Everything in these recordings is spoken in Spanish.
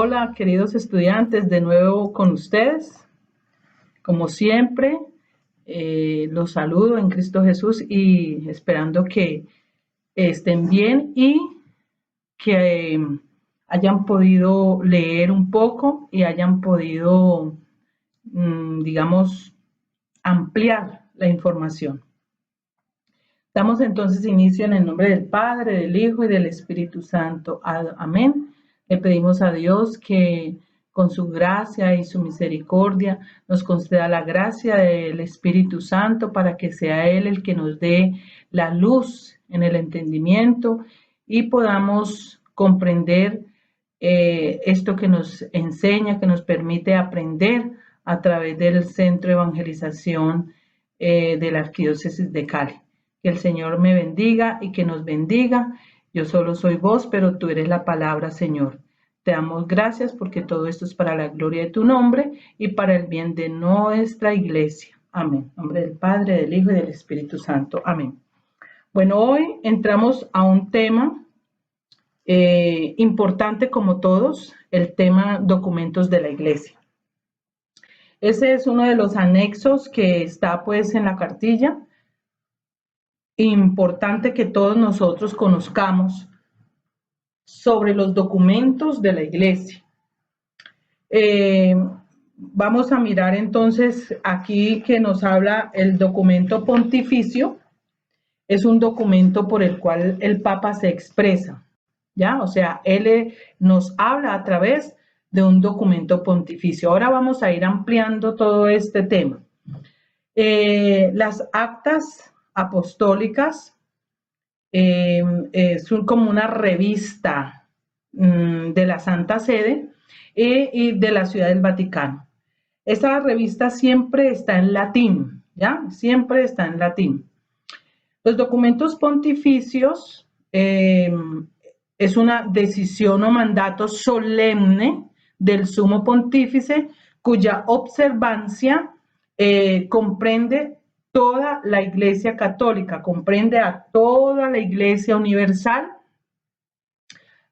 Hola, queridos estudiantes, de nuevo con ustedes. Como siempre, los saludo en Cristo Jesús y esperando que estén bien y que hayan podido leer un poco y hayan podido, digamos, ampliar la información. Damos entonces inicio en el nombre del Padre, del Hijo y del Espíritu Santo. Amén. Le pedimos a Dios que con su gracia y su misericordia nos conceda la gracia del Espíritu Santo para que sea Él el que nos dé la luz en el entendimiento y podamos comprender esto que nos enseña, que nos permite aprender a través del Centro de Evangelización de la Arquidiócesis de Cali. Que el Señor me bendiga y que nos bendiga. Yo solo soy voz, pero tú eres la palabra, Señor. Te damos gracias porque todo esto es para la gloria de tu nombre y para el bien de nuestra iglesia. Amén. En nombre del Padre, del Hijo y del Espíritu Santo. Amén. Bueno, hoy entramos a un tema importante como todos, el tema documentos de la iglesia. Ese es uno de los anexos que está pues en la cartilla. Importante que todos nosotros conozcamos sobre los documentos de la iglesia. Vamos a mirar entonces aquí que nos habla el documento pontificio. Es un documento por el cual el Papa se expresa, ¿ya? O sea, él nos habla a través de un documento pontificio. Ahora vamos a ir ampliando todo este tema. Las actas apostólicas son como una revista de la Santa Sede y de la Ciudad del Vaticano. Esta revista siempre está en latín, ¿ya? Siempre está en latín. Los documentos pontificios es una decisión o mandato solemne del sumo pontífice cuya observancia comprende toda la Iglesia Católica, comprende a toda la Iglesia Universal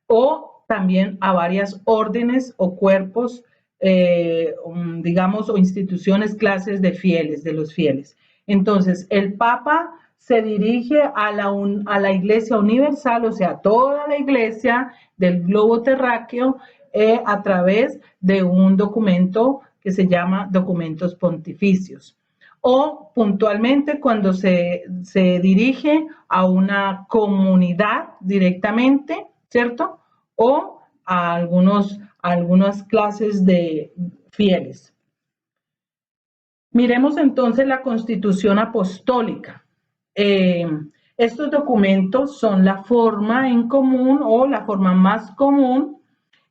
o también a varias órdenes o cuerpos, digamos, o instituciones, clases de fieles, de los fieles. Entonces, el Papa se dirige a la Iglesia Universal, o sea, toda la Iglesia del globo terráqueo, a través de un documento que se llama documentos pontificios. O puntualmente cuando se dirige a una comunidad directamente, ¿cierto? O a algunas clases de fieles. Miremos entonces la Constitución Apostólica. Estos documentos son la forma en común o la forma más común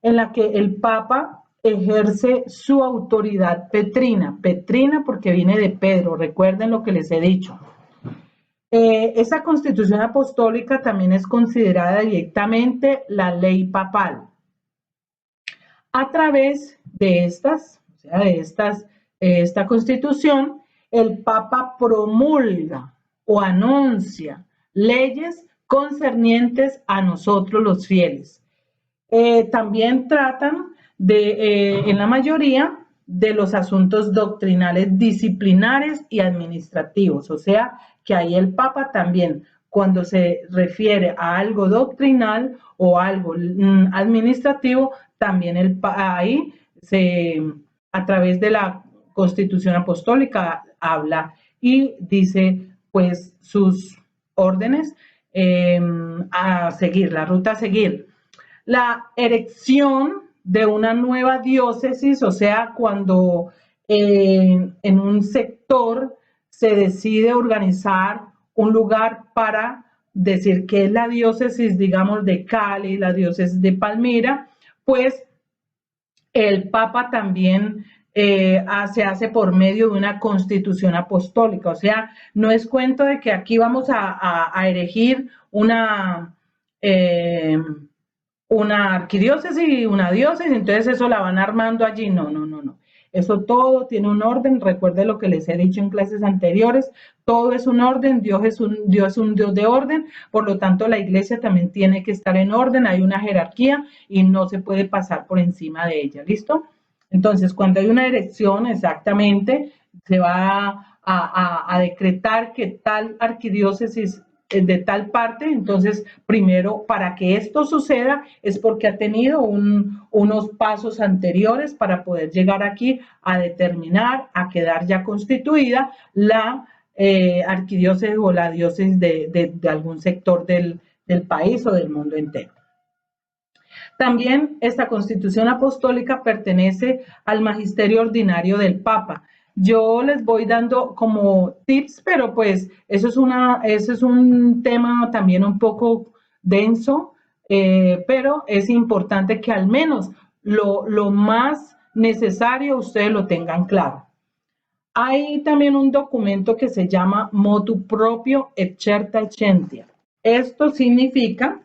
en la que el Papa ejerce su autoridad petrina. Petrina porque viene de Pedro, recuerden lo que les he dicho. Esa Constitución Apostólica también es considerada directamente la ley papal. A través de esta Constitución, el Papa promulga o anuncia leyes concernientes a nosotros los fieles. También tratan en la mayoría de los asuntos doctrinales, disciplinares y administrativos. O sea, que ahí el Papa también, cuando se refiere a algo doctrinal o algo administrativo, también ahí a través de la Constitución Apostólica habla y dice pues sus órdenes a seguir, la ruta a seguir. La erección de una nueva diócesis, o sea, cuando en un sector se decide organizar un lugar para decir que es la diócesis, digamos, de Cali, la diócesis de Palmira, pues el Papa también se hace por medio de una constitución apostólica. O sea, no es cuento de que aquí vamos a erigir una arquidiócesis y una diócesis, entonces eso la van armando allí. No. Eso todo tiene un orden. Recuerde lo que les he dicho en clases anteriores. Todo es un orden. Dios es un Dios de orden. Por lo tanto, la iglesia también tiene que estar en orden. Hay una jerarquía y no se puede pasar por encima de ella. ¿Listo? Entonces, cuando hay una elección, exactamente, se va a decretar que tal arquidiócesis de tal parte. Entonces, primero, para que esto suceda es porque ha tenido unos pasos anteriores para poder llegar aquí a determinar, a quedar ya constituida la arquidiócesis o la diócesis de algún sector del país o del mundo entero. También esta constitución apostólica pertenece al magisterio ordinario del Papa. Yo les voy dando como tips, pero pues eso es un tema también un poco denso, pero es importante que al menos lo más necesario ustedes lo tengan claro. Hay también un documento que se llama Motu Proprio et Certa Scientia. Esto significa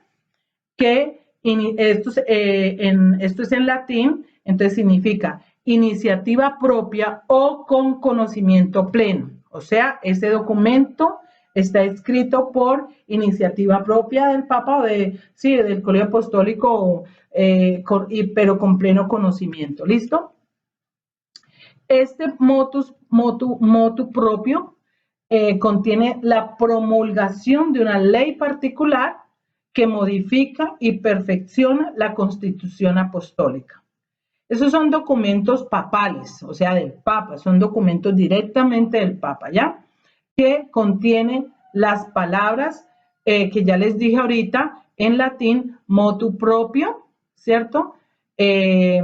que esto es en latín, entonces significa iniciativa propia o con conocimiento pleno. O sea, ese documento está escrito por iniciativa propia del Papa o del Colegio Apostólico, pero con pleno conocimiento. ¿Listo? Este motu propio contiene la promulgación de una ley particular que modifica y perfecciona la Constitución Apostólica. Esos son documentos papales, o sea, del Papa, son documentos directamente del Papa, ¿ya? Que contienen las palabras que ya les dije ahorita en latín, motu propio, ¿cierto? Et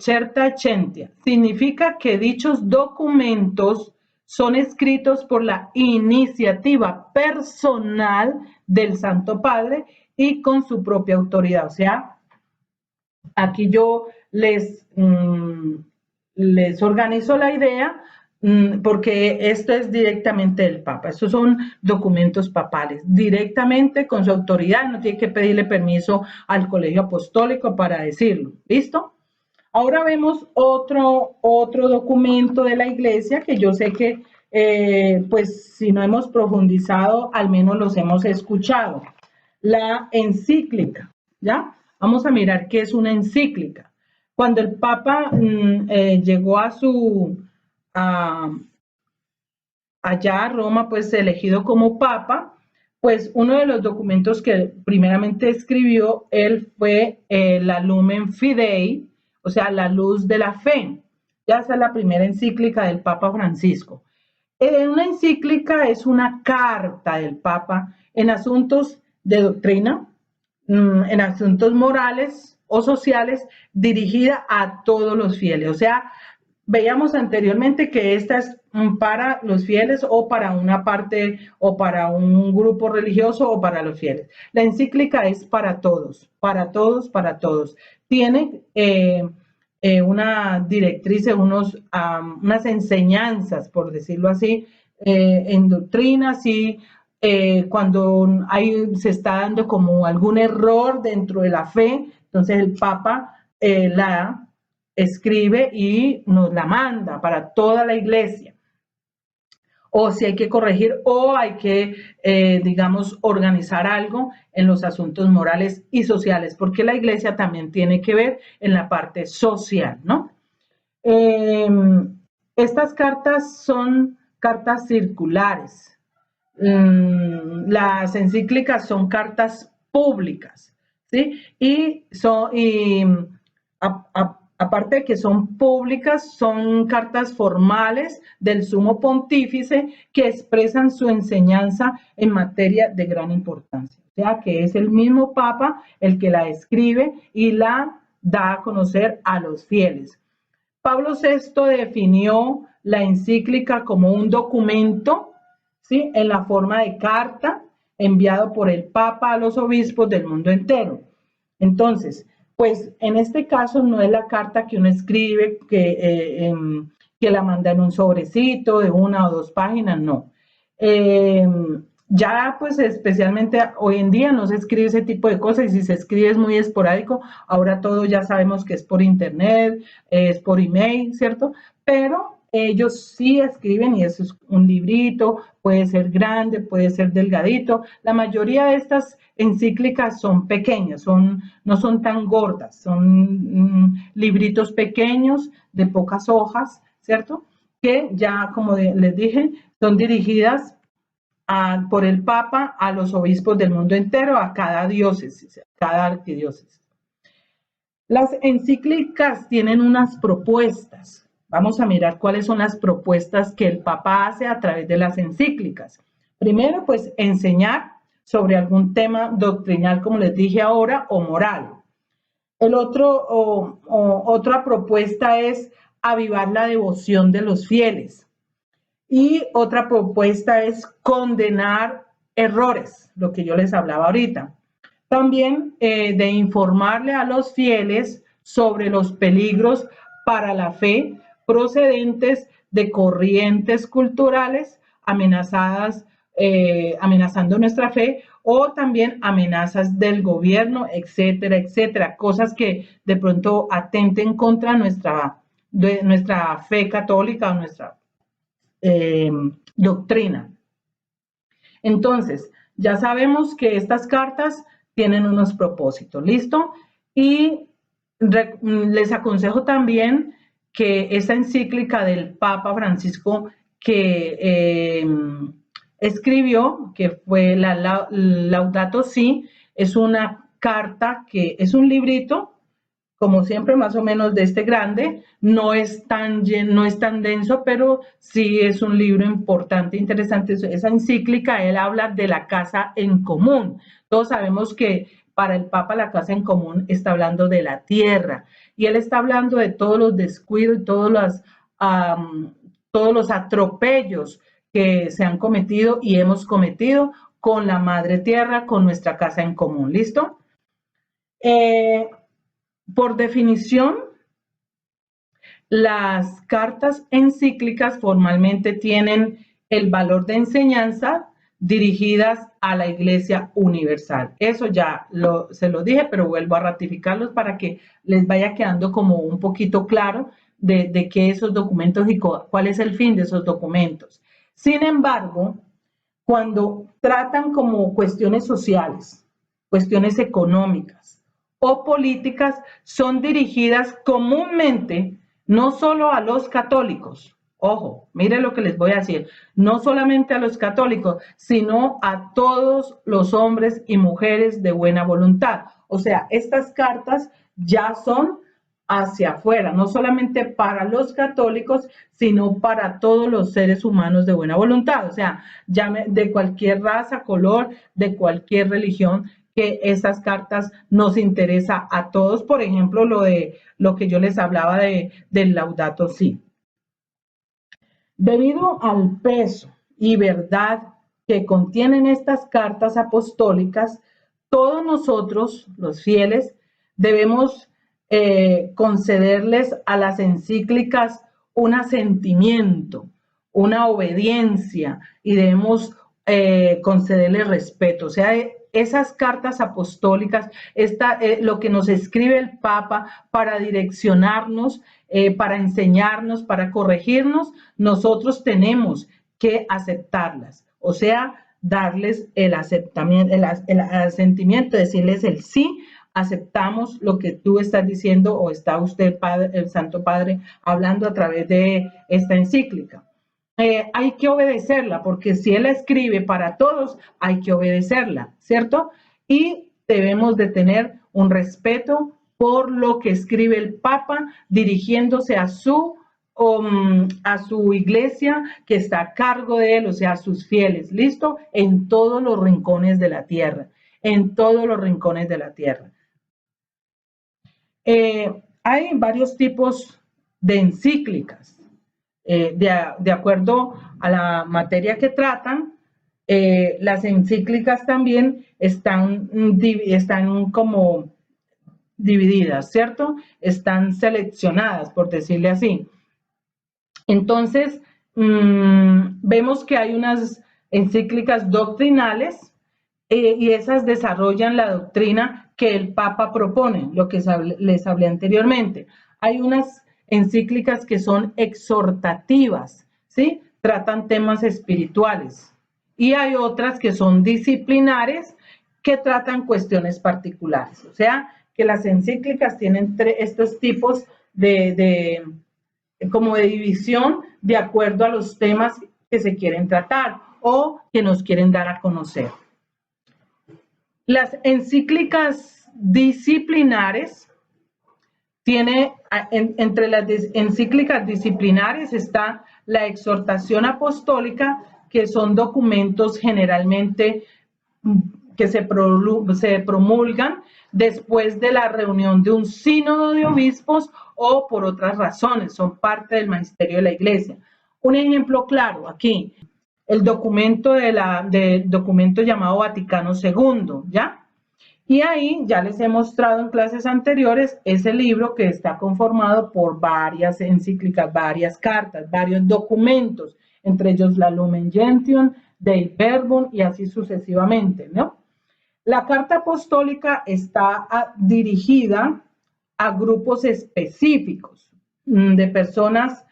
certa scientia. Significa que dichos documentos son escritos por la iniciativa personal del Santo Padre y con su propia autoridad. O sea, aquí yo les organizo la idea porque esto es directamente del Papa. Estos son documentos papales, directamente con su autoridad. No tiene que pedirle permiso al Colegio Apostólico para decirlo. ¿Listo? Ahora vemos otro documento de la iglesia que yo sé que, pues, si no hemos profundizado, al menos los hemos escuchado. La encíclica, ¿ya? Vamos a mirar qué es una encíclica. Cuando el Papa llegó allá a Roma, pues elegido como Papa, pues uno de los documentos que primeramente escribió él fue la Lumen Fidei, o sea, la luz de la fe. Ya esa es la primera encíclica del Papa Francisco. Una encíclica es una carta del Papa en asuntos de doctrina, en asuntos morales o sociales, dirigida a todos los fieles. O sea, veíamos anteriormente que esta es para los fieles o para una parte o para un grupo religioso o para los fieles. La encíclica es para todos, para todos, para todos. Tiene una directriz, unas enseñanzas, por decirlo así, en doctrinas y cuando se está dando como algún error dentro de la fe, entonces el Papa la escribe y nos la manda para toda la iglesia. O si hay que corregir o hay que, digamos, organizar algo en los asuntos morales y sociales, porque la iglesia también tiene que ver en la parte social, ¿no? Estas cartas son cartas circulares. Las encíclicas son cartas públicas, ¿sí? Aparte de que son públicas, son cartas formales del Sumo Pontífice que expresan su enseñanza en materia de gran importancia. O sea, que es el mismo Papa el que la escribe y la da a conocer a los fieles. Pablo VI definió la encíclica como un documento, ¿sí?, en la forma de carta enviado por el Papa a los obispos del mundo entero. Entonces, pues en este caso no es la carta que uno escribe, que la manda en un sobrecito de 1 o 2 páginas, no. ya pues especialmente hoy en día no se escribe ese tipo de cosas y si se escribe es muy esporádico. Ahora todo ya sabemos que es por internet, es por email, ¿cierto? Pero ellos sí escriben y eso es un librito, puede ser grande, puede ser delgadito. La mayoría de estas encíclicas son pequeñas, no son tan gordas, son libritos pequeños de pocas hojas, ¿cierto? Que ya, como les dije, son dirigidas por el Papa a los obispos del mundo entero, a cada diócesis, a cada arquidiócesis. Las encíclicas tienen unas propuestas. Vamos a mirar cuáles son las propuestas que el Papa hace a través de las encíclicas. Primero, pues enseñar sobre algún tema doctrinal, como les dije ahora, o moral. Otra propuesta es avivar la devoción de los fieles. Y otra propuesta es condenar errores, lo que yo les hablaba ahorita. También de informarle a los fieles sobre los peligros para la fe procedentes de corrientes culturales amenazando nuestra fe o también amenazas del gobierno, etcétera, etcétera. Cosas que de pronto atenten contra nuestra fe católica o nuestra doctrina. Entonces, ya sabemos que estas cartas tienen unos propósitos, ¿listo? Y les aconsejo también que esta encíclica del Papa Francisco que escribió, que fue la Laudato Si, es una carta que es un librito, como siempre, más o menos de este grande, no es tan denso, pero sí es un libro importante, interesante. Esa encíclica, él habla de la casa en común. Todos sabemos que para el Papa la casa en común está hablando de la tierra, y él está hablando de todos los descuidos y todos los atropellos que se han cometido y hemos cometido con la madre tierra, con nuestra casa en común. ¿Listo? Por definición, las cartas encíclicas formalmente tienen el valor de enseñanza dirigidas a la Iglesia Universal. Eso ya se lo dije, pero vuelvo a ratificarlos para que les vaya quedando como un poquito claro de qué esos documentos y cuál es el fin de esos documentos. Sin embargo, cuando tratan como cuestiones sociales, cuestiones económicas, o políticas son dirigidas comúnmente no solo a los católicos, ojo, mire lo que les voy a decir, no solamente a los católicos, sino a todos los hombres y mujeres de buena voluntad. O sea, estas cartas ya son hacia afuera, no solamente para los católicos, sino para todos los seres humanos de buena voluntad, o sea, de cualquier raza, color, de cualquier religión, que esas cartas nos interesa a todos, por ejemplo, lo que yo les hablaba del Laudato Si. Debido al peso y verdad que contienen estas cartas apostólicas, todos nosotros, los fieles, debemos concederles a las encíclicas un asentimiento, una obediencia y debemos concederles respeto. O sea, esas cartas apostólicas, lo que nos escribe el Papa para direccionarnos, para enseñarnos, para corregirnos, nosotros tenemos que aceptarlas. O sea, darles el asentimiento, decirles el sí, aceptamos lo que tú estás diciendo o está usted, el Santo Padre, hablando a través de esta encíclica. Hay que obedecerla, porque si él escribe para todos, hay que obedecerla, ¿cierto? Y debemos de tener un respeto por lo que escribe el Papa, dirigiéndose a su iglesia que está a cargo de él, o sea, a sus fieles, ¿listo? En todos los rincones de la tierra, en todos los rincones de la tierra. Hay varios tipos de encíclicas. De acuerdo a la materia que tratan, las encíclicas también están como divididas, ¿cierto? Están seleccionadas, por decirle así. Entonces, vemos que hay unas encíclicas doctrinales, y esas desarrollan la doctrina que el Papa propone, lo que les hablé anteriormente. Hay unas encíclicas que son exhortativas, ¿sí? Tratan temas espirituales. Y hay otras que son disciplinares, que tratan cuestiones particulares. O sea, que las encíclicas tienen estos tipos como de división de acuerdo a los temas que se quieren tratar o que nos quieren dar a conocer. Las encíclicas disciplinares entre las encíclicas disciplinares está la exhortación apostólica, que son documentos generalmente que se promulgan después de la reunión de un sínodo de obispos o por otras razones, son parte del magisterio de la Iglesia. Un ejemplo claro aquí, el documento del documento llamado Vaticano II, ¿ya? Y ahí ya les he mostrado en clases anteriores ese libro que está conformado por varias encíclicas, varias cartas, varios documentos, entre ellos la Lumen Gentium, Dei Verbum y así sucesivamente, ¿no? La carta apostólica está dirigida a grupos específicos de personas,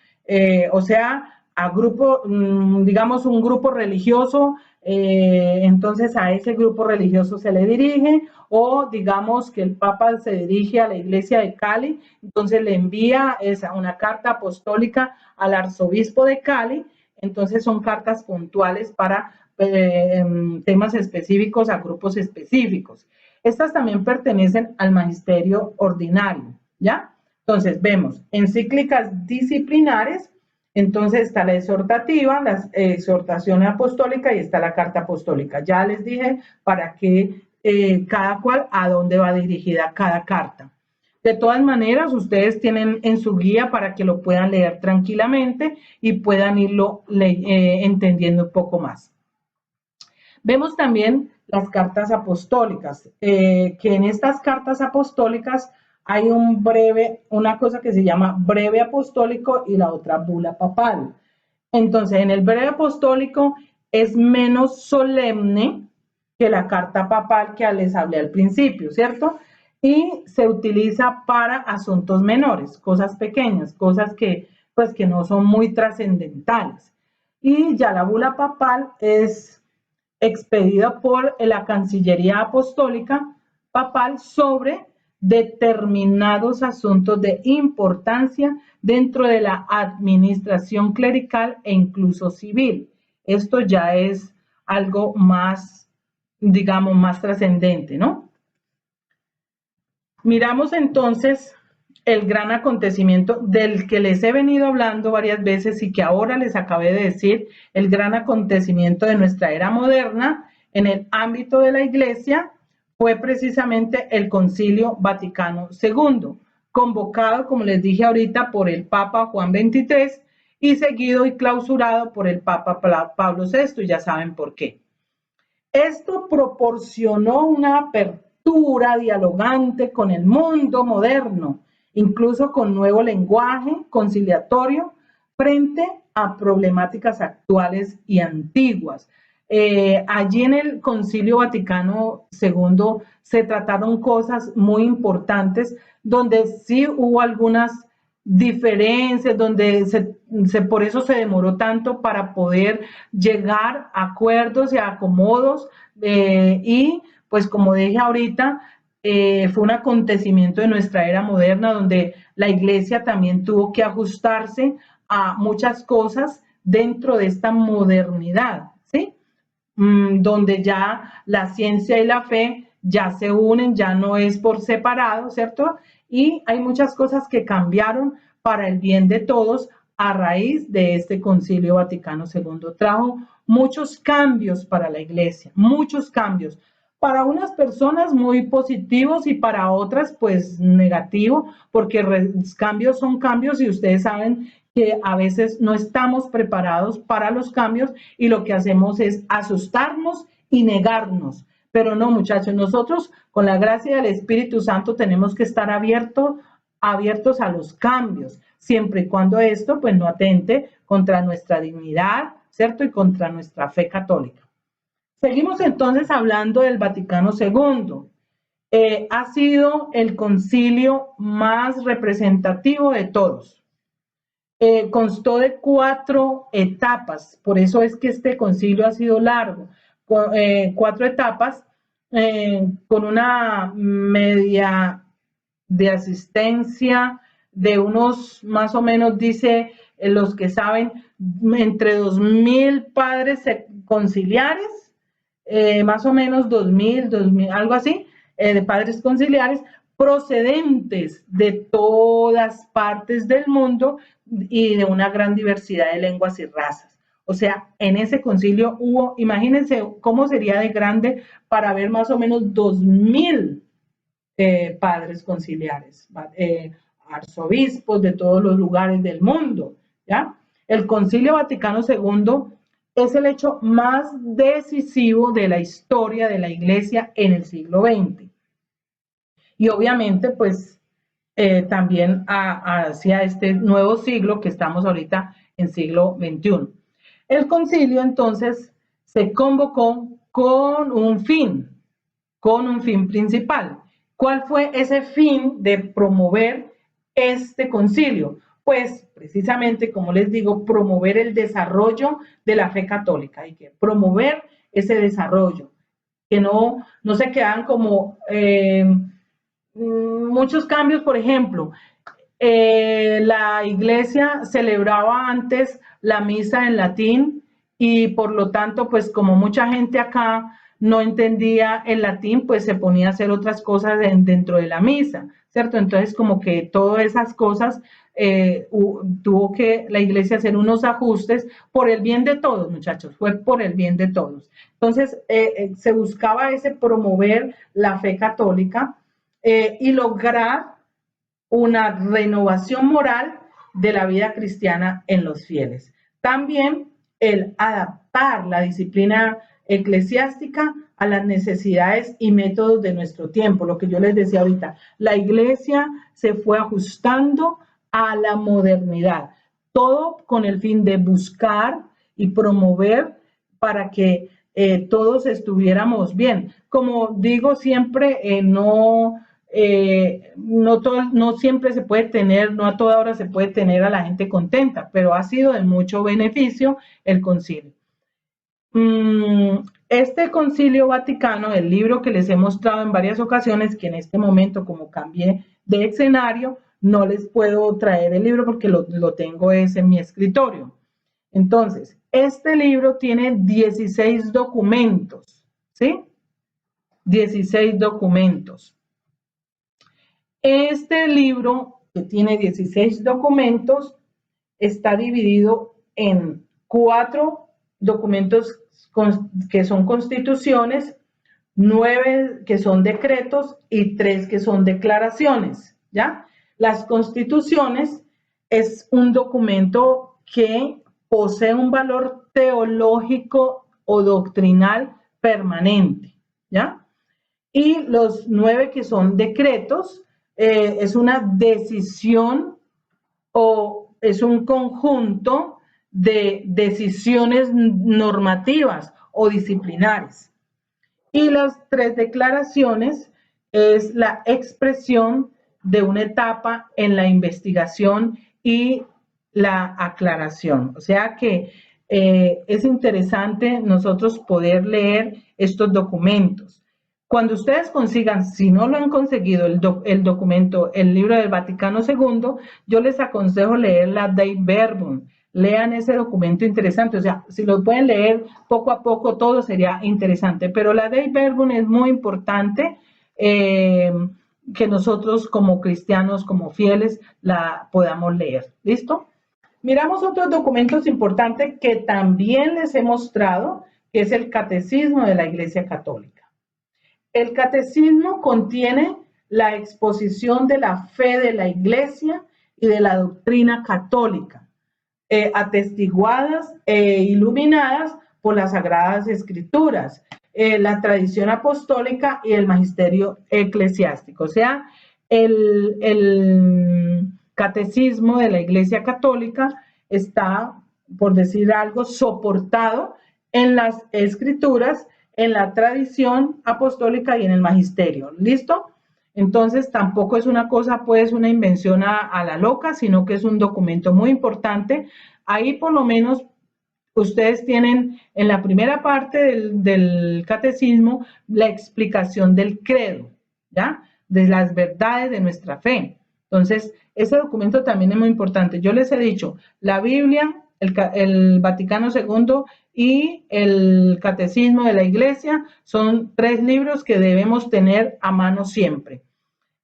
o sea, a grupo, digamos un grupo religioso, entonces a ese grupo religioso se le dirige, o digamos que el Papa se dirige a la iglesia de Cali, entonces le envía una carta apostólica al arzobispo de Cali, entonces son cartas puntuales para temas específicos a grupos específicos. Estas también pertenecen al magisterio ordinario, ¿ya? Entonces vemos encíclicas disciplinares, entonces está la exhortativa, la exhortación apostólica y está la carta apostólica. Ya les dije para qué cada cual a dónde va dirigida cada carta. De todas maneras, ustedes tienen en su guía para que lo puedan leer tranquilamente y puedan irlo entendiendo un poco más. Vemos también las cartas apostólicas, que en estas cartas apostólicas hay una cosa que se llama breve apostólico y la otra bula papal. Entonces, en el breve apostólico es menos solemne que la carta papal que les hablé al principio, ¿cierto? Y se utiliza para asuntos menores, cosas pequeñas, cosas que no son muy trascendentales. Y ya la bula papal es expedida por la Cancillería Apostólica Papal sobre determinados asuntos de importancia dentro de la administración clerical e incluso civil. Esto ya es algo más, digamos, más trascendente, ¿no? Miramos entonces el gran acontecimiento del que les he venido hablando varias veces y que ahora les acabé de decir, el gran acontecimiento de nuestra era moderna en el ámbito de la Iglesia fue precisamente el Concilio Vaticano II, convocado, como les dije ahorita, por el Papa Juan XXIII y seguido y clausurado por el Papa Pablo VI, y ya saben por qué. Esto proporcionó una apertura dialogante con el mundo moderno, incluso con nuevo lenguaje conciliatorio frente a problemáticas actuales y antiguas. Allí en el Concilio Vaticano II se trataron cosas muy importantes donde sí hubo algunas diferencias, donde por eso se demoró tanto para poder llegar a acuerdos y a acomodos, y pues como dije ahorita, fue un acontecimiento de nuestra era moderna donde la Iglesia también tuvo que ajustarse a muchas cosas dentro de esta modernidad, ¿sí? Donde ya la ciencia y la fe ya se unen, ya no es por separado, ¿cierto? Y hay muchas cosas que cambiaron para el bien de todos a raíz de este Concilio Vaticano II. Trajo muchos cambios para la Iglesia, muchos cambios. Para unas personas muy positivos y para otras pues negativo, porque cambios son cambios y ustedes saben que a veces no estamos preparados para los cambios y lo que hacemos es asustarnos y negarnos. Pero no, muchachos, nosotros con la gracia del Espíritu Santo tenemos que estar abiertos a los cambios, siempre y cuando esto pues no atente contra nuestra dignidad, ¿cierto? Y contra nuestra fe católica. Seguimos entonces hablando del Vaticano II. Ha sido el concilio más representativo de todos. Constó de 4 etapas, por eso es que este concilio ha sido largo. 4 etapas con una media de asistencia de unos, más o menos, dice los que saben, entre 2.000 padres conciliares, más o menos 2.000, algo así, de padres conciliares procedentes de todas partes del mundo y de una gran diversidad de lenguas y razas. O sea, en ese concilio hubo, imagínense cómo sería de grande para ver más o menos 2.000 padres conciliares, arzobispos de todos los lugares del mundo, ¿ya? El Concilio Vaticano II es el hecho más decisivo de la historia de la Iglesia en el siglo XX. Y obviamente, pues, también hacia este nuevo siglo que estamos ahorita en siglo XXI. El concilio, entonces, se convocó con un fin principal. ¿Cuál fue ese fin de promover este concilio? Pues precisamente, como les digo, promover el desarrollo de la fe católica. Hay que promover ese desarrollo, que no se quedan como muchos cambios. Por ejemplo, la iglesia celebraba antes la misa en latín y por lo tanto, pues como mucha gente acá no entendía el latín, pues se ponía a hacer otras cosas dentro de la misa, ¿cierto? Entonces como que todas esas cosas tuvo que la iglesia hacer unos ajustes por el bien de todos, muchachos, fue por el bien de todos. Entonces se buscaba ese promover la fe católica y lograr una renovación moral de la vida cristiana en los fieles. También el adaptar la disciplina eclesiástica a las necesidades y métodos de nuestro tiempo, lo que yo les decía ahorita, la iglesia se fue ajustando a la modernidad, todo con el fin de buscar y promover para que todos estuviéramos bien. Como digo siempre, no siempre se puede tener, no a toda hora se puede tener a la gente contenta, pero ha sido de mucho beneficio el concilio. Este concilio vaticano, el libro que les he mostrado en varias ocasiones, que en este momento como cambié de escenario, no les puedo traer el libro porque lo tengo en mi escritorio. Entonces, este libro tiene 16 documentos, ¿sí? 16 documentos. Este libro, que tiene 16 documentos, está dividido en 4 documentos que son constituciones, 9 que son decretos y 3 que son declaraciones, ¿ya? Las constituciones es un documento que posee un valor teológico o doctrinal permanente, ¿ya? Y los 9 que son decretos es una decisión o es un conjunto de decisiones normativas o disciplinares. Y las 3 declaraciones es la expresión de una etapa en la investigación y la aclaración. O sea que es interesante nosotros poder leer estos documentos. Cuando ustedes consigan, si no lo han conseguido, el documento, el libro del Vaticano II, yo les aconsejo leer la Dei Verbum. Lean ese documento interesante, o sea, si lo pueden leer poco a poco, todo sería interesante, pero la Dei Verbum es muy importante que nosotros como cristianos, como fieles, la podamos leer. ¿Listo? Miramos otros documentos importantes que también les he mostrado, que es el Catecismo de la Iglesia Católica. El catecismo contiene la exposición de la fe de la Iglesia y de la doctrina católica, atestiguadas e iluminadas por las Sagradas Escrituras, la tradición apostólica y el magisterio eclesiástico. O sea, el catecismo de la Iglesia Católica está por decir algo, soportado en las escrituras, en la tradición apostólica y en el magisterio. ¿Listo? Entonces tampoco es una cosa, pues, una invención a la loca, sino que es un documento muy importante. Ahí por lo menos ustedes tienen en la primera parte del catecismo la explicación del credo, ¿ya? De las verdades de nuestra fe. Entonces, ese documento también es muy importante. Yo les he dicho, la Biblia, el Vaticano II y el Catecismo de la Iglesia son 3 libros que debemos tener a mano siempre.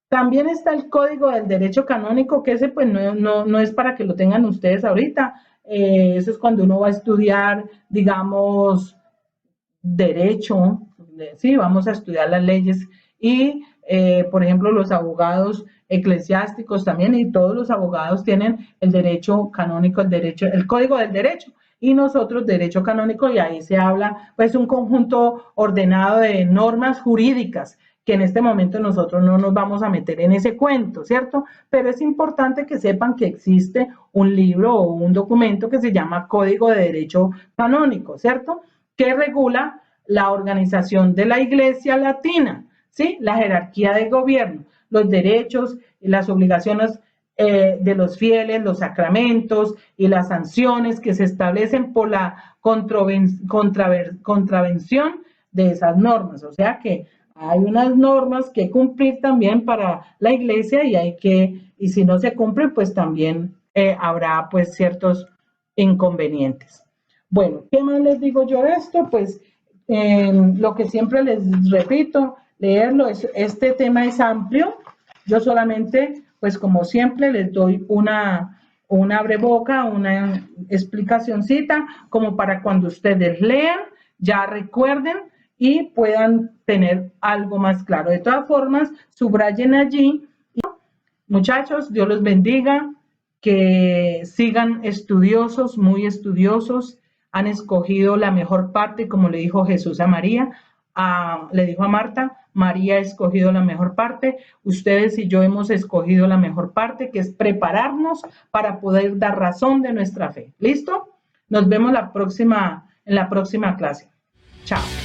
También está el Código del Derecho Canónico, que ese pues no es para que lo tengan ustedes ahorita. Eso es cuando uno va a estudiar, digamos, derecho, sí, vamos a estudiar las leyes y, por ejemplo, los abogados eclesiásticos también, y todos los abogados tienen el derecho canónico, el Código del Derecho, y nosotros derecho canónico, y ahí se habla, pues, un conjunto ordenado de normas jurídicas, que en este momento nosotros no nos vamos a meter en ese cuento, ¿cierto? Pero es importante que sepan que existe un libro o un documento que se llama Código de Derecho Canónico, ¿cierto? Que regula la organización de la Iglesia Latina, ¿sí? La jerarquía de gobierno, los derechos y las obligaciones de los fieles, los sacramentos y las sanciones que se establecen por la contravención de esas normas. O sea que hay unas normas que cumplir también para la Iglesia y si no se cumplen, pues también habrá pues ciertos inconvenientes. Bueno, ¿qué más les digo yo de esto? Pues lo que siempre les repito, leerlo, este tema es amplio. Yo solamente, pues como siempre, les doy una abreboca, una explicacioncita, como para cuando ustedes lean, ya recuerden y puedan tener algo más claro. De todas formas, subrayen allí. Muchachos, Dios los bendiga, que sigan estudiosos, muy estudiosos. Han escogido la mejor parte, como le dijo Jesús a María, le dijo a Marta, María ha escogido la mejor parte, ustedes y yo hemos escogido la mejor parte, que es prepararnos para poder dar razón de nuestra fe. ¿Listo? Nos vemos en la próxima clase. Chao.